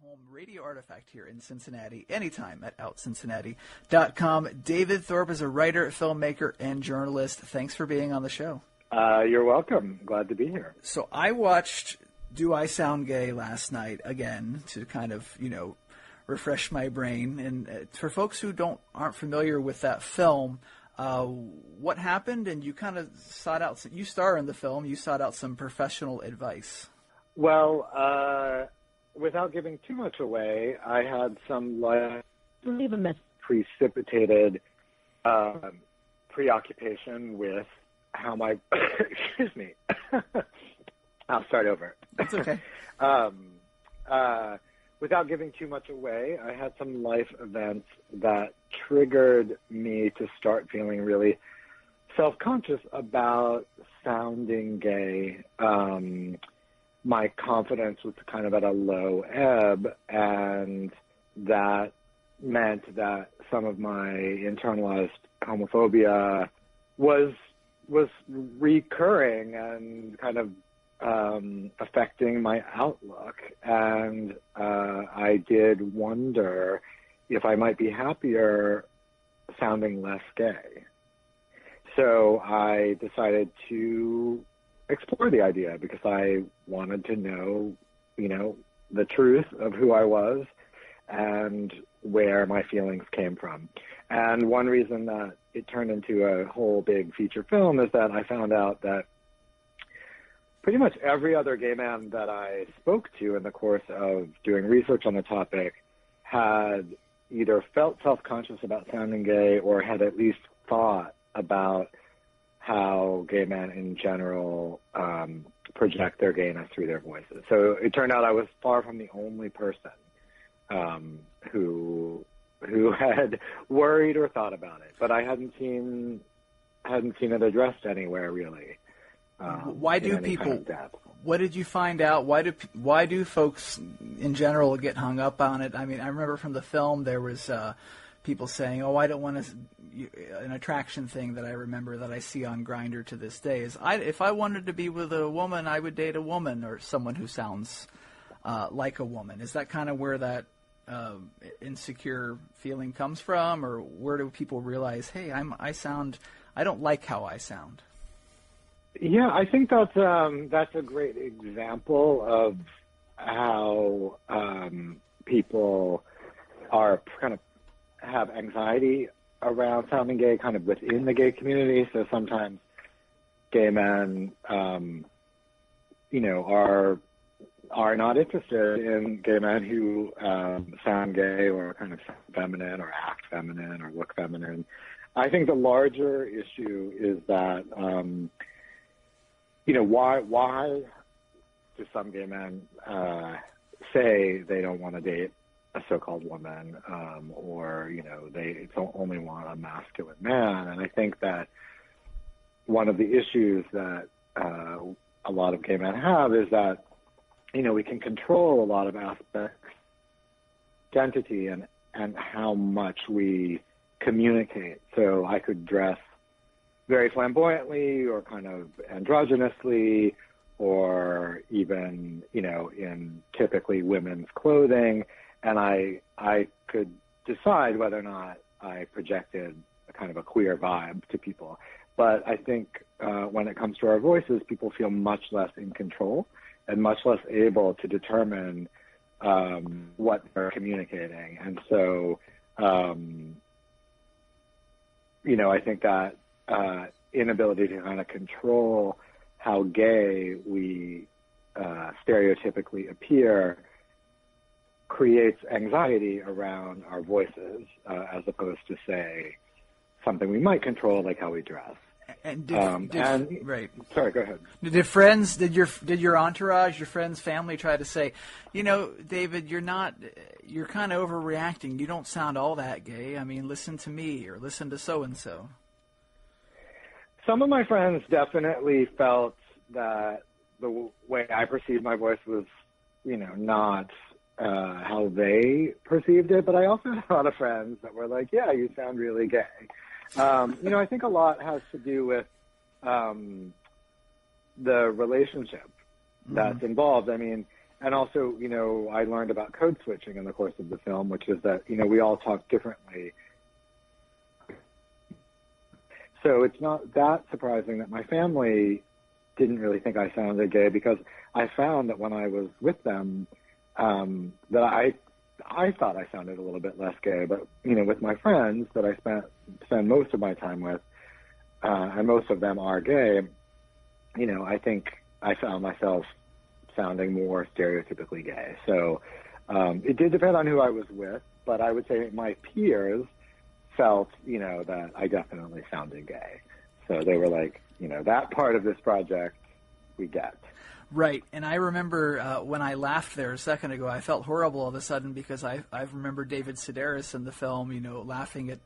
home radio artifact here in Cincinnati, anytime at OutCincinnati.com. David Thorpe is a writer, filmmaker, and journalist. Thanks for being on the show. You're welcome. Glad to be here. So I watched Do I Sound Gay last night again to kind of, refresh my brain. And for folks who aren't familiar with that film, what happened? And you kind of sought out, you star in the film, you sought out some professional advice. Well, without giving too much away, I had some precipitated preoccupation with how my excuse me. I'll start over. That's okay. Without giving too much away, I had some life events that triggered me to start feeling really self-conscious about sounding gay. My confidence was kind of at a low ebb, and that meant that some of my internalized homophobia was recurring and kind of affecting my outlook. And I did wonder if I might be happier sounding less gay. So I decided to explore the idea because I wanted to know, the truth of who I was and where my feelings came from. And one reason that it turned into a whole big feature film is that I found out that pretty much every other gay man that I spoke to in the course of doing research on the topic had either felt self-conscious about sounding gay or had at least thought about how gay men in general project their gayness through their voices. So it turned out I was far from the only person who had worried or thought about it, but I hadn't seen it addressed anywhere really. Why do people? What did you find out? Why do folks in general get hung up on it? I mean, I remember from the film there was people saying, "Oh, I don't want to." An attraction thing that I remember that I see on Grindr to this day is, if I wanted to be with a woman, I would date a woman or someone who sounds like a woman. Is that kind of where that insecure feeling comes from, or where do people realize, hey, I don't like how I sound? Yeah, I think that's a great example of how people are kind of have anxiety around sounding gay, kind of within the gay community. So sometimes gay men, are not interested in gay men who sound gay or kind of sound feminine or act feminine or look feminine. I think the larger issue is that, why do some gay men say they don't want to date a so-called woman, or, they don't only want a masculine man? And I think that one of the issues that a lot of gay men have is that, we can control a lot of aspects of identity and how much we communicate. So I could dress very flamboyantly or kind of androgynously or even, in typically women's clothing. And I could decide whether or not I projected a kind of a queer vibe to people. But I think when it comes to our voices, people feel much less in control and much less able to determine what they're communicating. And so, I think that inability to kind of control how gay we stereotypically appear creates anxiety around our voices, as opposed to, say, something we might control, like how we dress. And right. Sorry, go ahead. Did your entourage, your friends, family try to say, David, you're kind of overreacting. You don't sound all that gay. I mean, listen to me or listen to so-and-so. Some of my friends definitely felt that the way I perceived my voice was, not how they perceived it. But I also had a lot of friends that were like, yeah, you sound really gay. I think a lot has to do with the relationship that's involved. I mean, and also, I learned about code switching in the course of the film, which is that, we all talk differently. So it's not that surprising that my family didn't really think I sounded gay, because I found that when I was with them, that I thought I sounded a little bit less gay. But, with my friends that I spend most of my time with, and most of them are gay, I think I found myself sounding more stereotypically gay. So it did depend on who I was with, but I would say my peers felt, that I definitely sounded gay. So they were like, that part of this project we get. Right, and I remember when I laughed there a second ago, I felt horrible all of a sudden, because I remember David Sedaris in the film, laughing at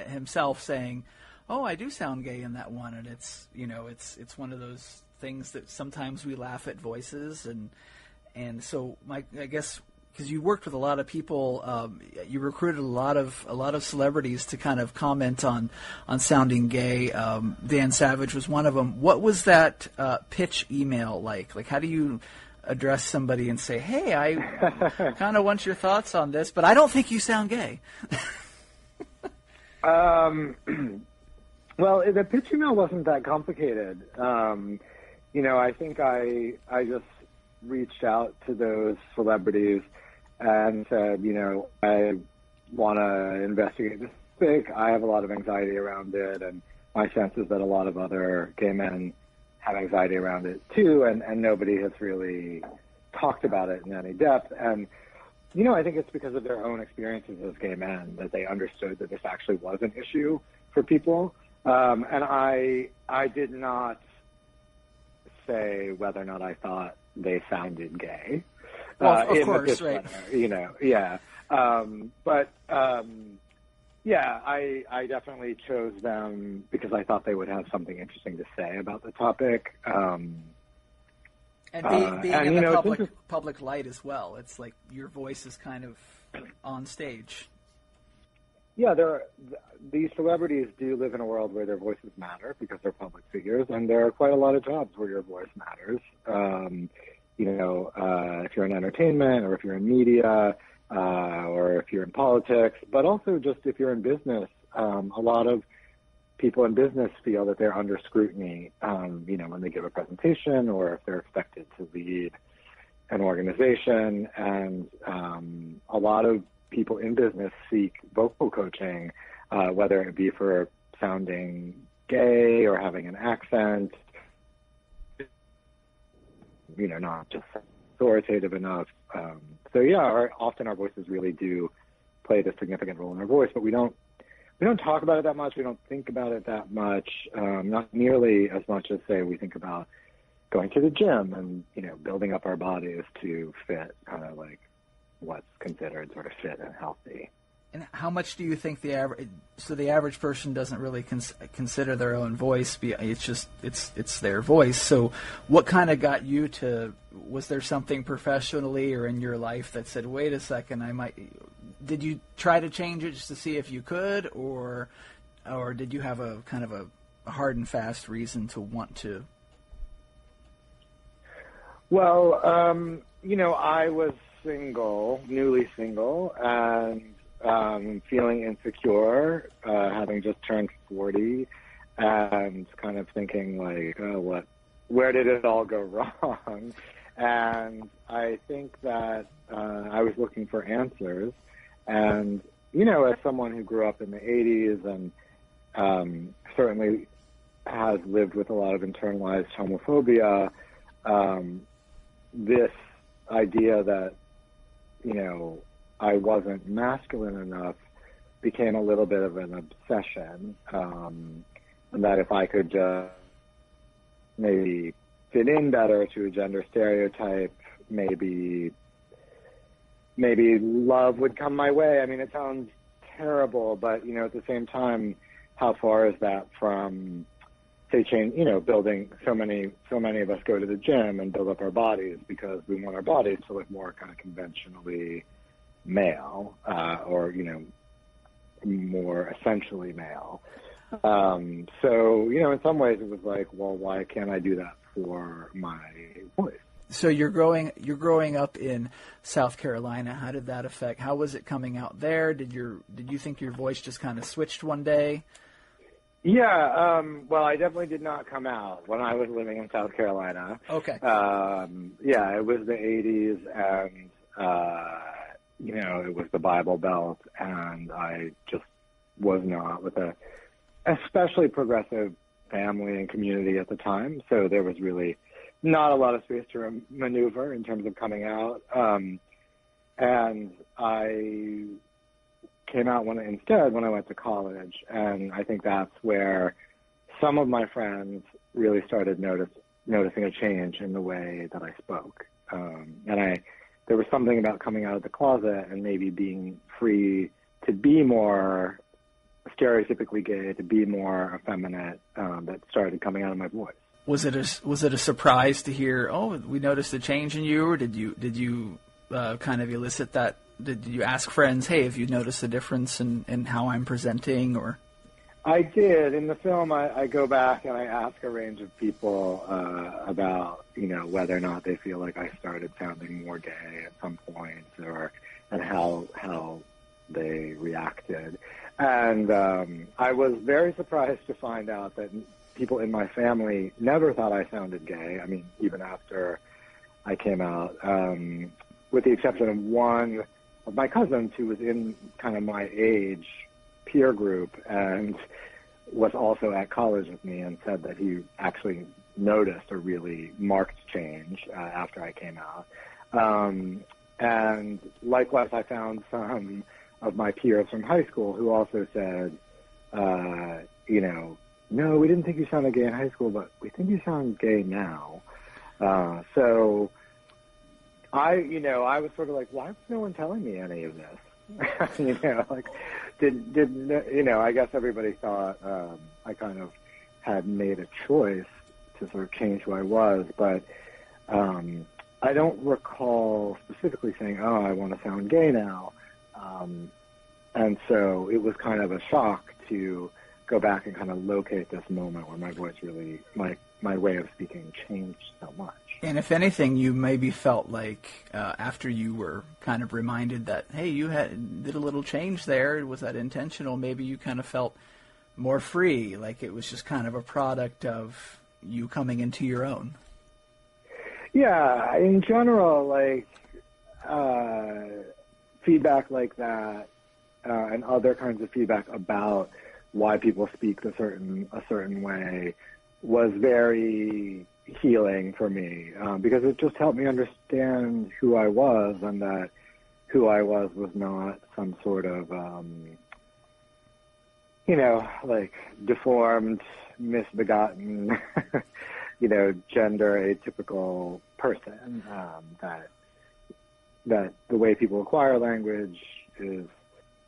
himself, saying, "Oh, I do sound gay in that one," and it's one of those things that sometimes we laugh at voices, and so I guess, because you worked with a lot of people, you recruited a lot of celebrities to kind of comment on sounding gay. Dan Savage was one of them. What was that pitch email like? Like, how do you address somebody and say, "Hey, I kind of want your thoughts on this, but I don't think you sound gay"? Well, the pitch email wasn't that complicated. I think I just reached out to those celebrities and said, I want to investigate this topic. I have a lot of anxiety around it, and my sense is that a lot of other gay men have anxiety around it too, and nobody has really talked about it in any depth. And, I think it's because of their own experiences as gay men that they understood that this actually was an issue for people. And I did not say whether or not I thought they sounded gay. Well, of course, right. Yeah. I definitely chose them because I thought they would have something interesting to say about the topic. And being in the public light as well, it's like your voice is kind of on stage. Yeah, these celebrities do live in a world where their voices matter because they're public figures, and there are quite a lot of jobs where your voice matters. If you're in entertainment, or if you're in media, or if you're in politics, but also just if you're in business, a lot of people in business feel that they're under scrutiny, when they give a presentation or if they're expected to lead an organization. And a lot of people in business seek vocal coaching, whether it be for sounding gay or having an accent, not just authoritative enough. Often our voices really do play a significant role in our voice, but we don't talk about it that much. We don't think about it that much, not nearly as much as, say, we think about going to the gym and, building up our bodies to fit kind of like what's considered sort of fit and healthy. And how much do you think the average person doesn't really consider their own voice? It's their voice. So what kind of got you to, was there something professionally or in your life that said, wait a second, did you try to change it just to see if you could, or did you have a kind of a hard and fast reason to want to? Well, I was newly single, and feeling insecure, having just turned 40, and kind of thinking like, oh, where did it all go wrong? And I think that I was looking for answers. And, as someone who grew up in the 80s and certainly has lived with a lot of internalized homophobia, this idea that, I wasn't masculine enough became a little bit of an obsession, and that if I could just maybe fit in better to a gender stereotype, maybe love would come my way. I mean, it sounds terrible, but, at the same time, how far is that from, say, building, so many of us go to the gym and build up our bodies because we want our bodies to look more kind of conventionally male, or, more essentially male. So, in some ways it was like, well, why can't I do that for my voice? So you're growing up in South Carolina. How did that affect? How was it coming out there? Did you think your voice just kind of switched one day? Yeah, well, I definitely did not come out when I was living in South Carolina. Okay. Yeah, it was the 80s, and, it was the Bible Belt, and I just was not with a especially progressive family and community at the time, so there was really not a lot of space to maneuver in terms of coming out. And I came out when I went to college, and I think that's where some of my friends really started noticing a change in the way that I spoke. There was something about coming out of the closet and maybe being free to be more stereotypically gay, to be more effeminate, that started coming out of my voice. Was it a surprise to hear, oh, we noticed a change in you, or did you kind of elicit that? Did you ask friends, hey, have you noticed a difference in how I'm presenting? Or I did. In the film, I go back and I ask a range of people about, whether or not they feel like I started sounding more gay at some point, and how they reacted. And I was very surprised to find out that people in my family never thought I sounded gay. I mean, even after I came out, with the exception of one of my cousins who was in kind of my age peer group and was also at college with me and said that he actually noticed a really marked change after I came out. And likewise, I found some of my peers from high school who also said, no, we didn't think you sounded gay in high school, but we think you sound gay now. So I was sort of like, why was no one telling me any of this? I guess everybody thought I kind of had made a choice to sort of change who I was, but I don't recall specifically saying, oh, I want to sound gay now. And so it was kind of a shock to go back and kind of locate this moment where my voice really, my way of speaking changed so much. And if anything, you maybe felt like after you were kind of reminded that, hey, you did a little change there, was that intentional? Maybe you kind of felt more free, like it was just kind of a product of you coming into your own. Yeah, in general, feedback like that and other kinds of feedback about why people speak a certain way was very healing for me, because it just helped me understand who I was, and that who I was not some sort of, deformed, misbegotten, gender atypical person. That the way people acquire language is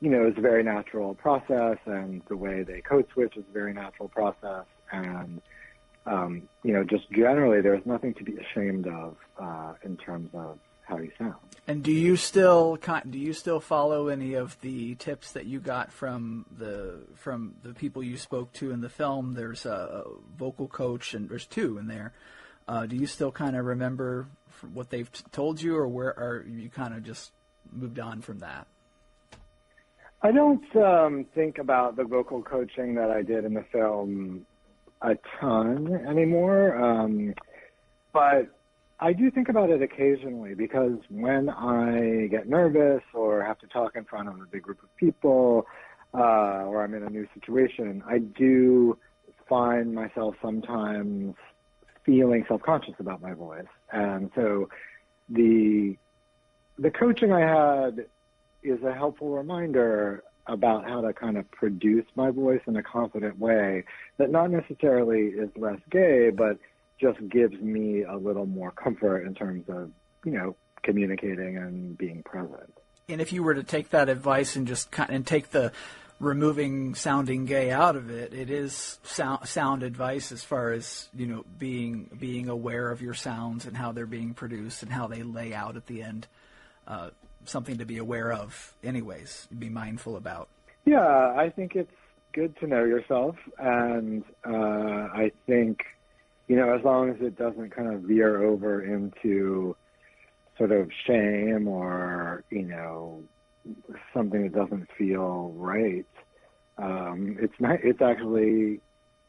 a very natural process, and the way they code switch is a very natural process, and just generally, there's nothing to be ashamed of in terms of how you sound. And do you still follow any of the tips that you got from the people you spoke to in the film? There's a vocal coach, and there's two in there. Do you still kind of remember what they've told you, or where are you kind of just moved on from that? I don't think about the vocal coaching that I did in the film a ton anymore, but I do think about it occasionally, because when I get nervous or have to talk in front of a big group of people, or I'm in a new situation, I do find myself sometimes feeling self-conscious about my voice. And so the coaching I had is a helpful reminder about how to kind of produce my voice in a confident way that not necessarily is less gay, but just gives me a little more comfort in terms of, communicating and being present. And if you were to take that advice and just take the removing sounding gay out of it, it is sound advice as far as, being aware of your sounds and how they're being produced and how they lay out at the end. Something to be aware of anyways, be mindful about. Yeah, I think it's good to know yourself, and I think, as long as it doesn't kind of veer over into sort of shame or, something that doesn't feel right, it's actually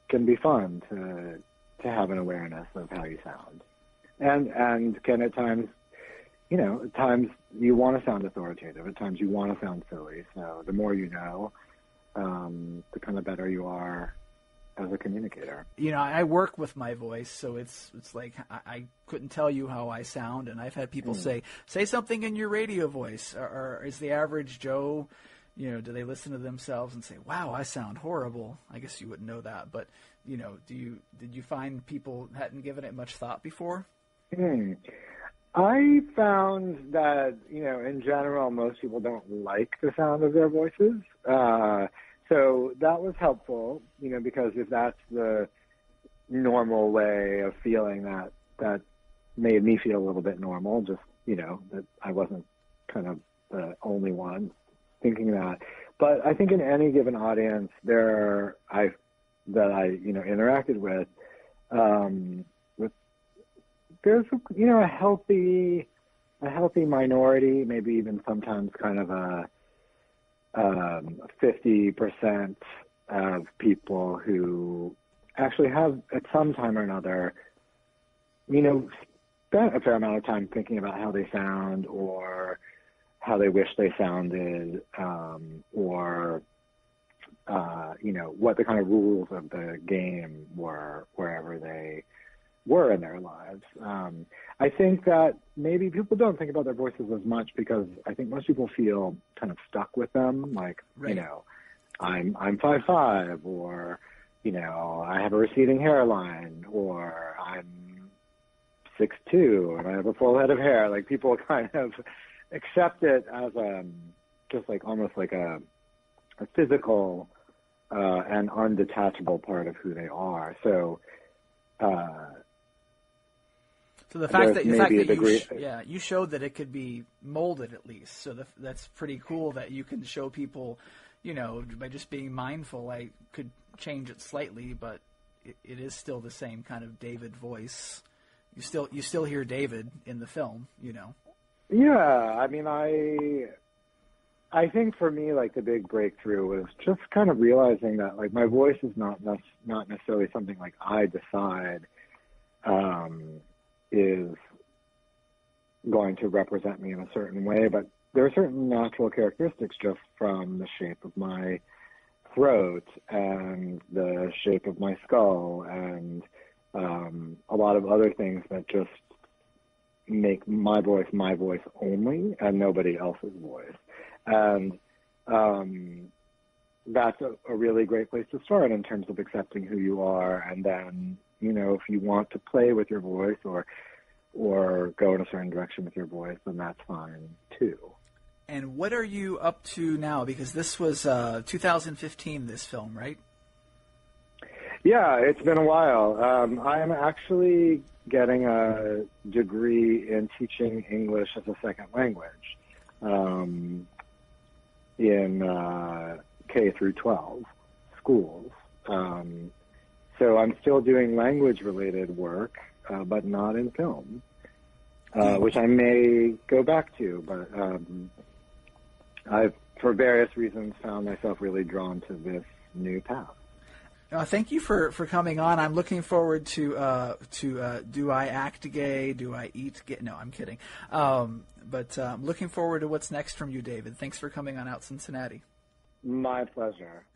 can be fun to have an awareness of how you sound. And can at times, at times you want to sound authoritative, at times you want to sound silly. So the more you know, the kind of better you are as a communicator. I work with my voice, so it's like I couldn't tell you how I sound, and I've had people say something in your radio voice, or is the average Joe, do they listen to themselves and say, wow, I sound horrible? I guess you wouldn't know that, but did you find people hadn't given it much thought before? I found that, in general, most people don't like the sound of their voices. So that was helpful, because if that's the normal way of feeling, that made me feel a little bit normal, just, that I wasn't kind of the only one thinking that. But I think in any given audience that I interacted with, there's, a healthy minority, maybe even sometimes kind of a 50% of people who actually have at some time or another, spent a fair amount of time thinking about how they sound or how they wish they sounded, or, what the kind of rules of the game were wherever they were in their lives. I think that maybe people don't think about their voices as much because I think most people feel kind of stuck with them. Like, right. I'm 5'5", or, I have a receding hairline, or I'm 6'2", and I have a full head of hair. Like, people kind of accept it as just like almost like a physical and undetachable part of who they are. So, so the fact that you showed that it could be molded at least, so that's pretty cool that you can show people, by just being mindful, I could change it slightly, but it is still the same kind of David voice. You still hear David in the film, Yeah, I mean, I think for me, like, the big breakthrough was just kind of realizing that, like, my voice is not necessarily something like I decide is going to represent me in a certain way, but there are certain natural characteristics just from the shape of my throat and the shape of my skull and a lot of other things that just make my voice only and nobody else's voice. And that's a really great place to start in terms of accepting who you are. And then, if you want to play with your voice or go in a certain direction with your voice, then that's fine too. And what are you up to now? Because this was 2015, this film, right? Yeah, it's been a while. I'm actually getting a degree in teaching English as a second language in K through 12 schools. So I'm still doing language-related work, but not in film, which I may go back to. But I've, for various reasons, found myself really drawn to this new path. Thank you for coming on. I'm looking forward to Do I Act Gay? Do I Eat Gay? No, I'm kidding. But I'm looking forward to what's next from you, David. Thanks for coming on Out Cincinnati. My pleasure.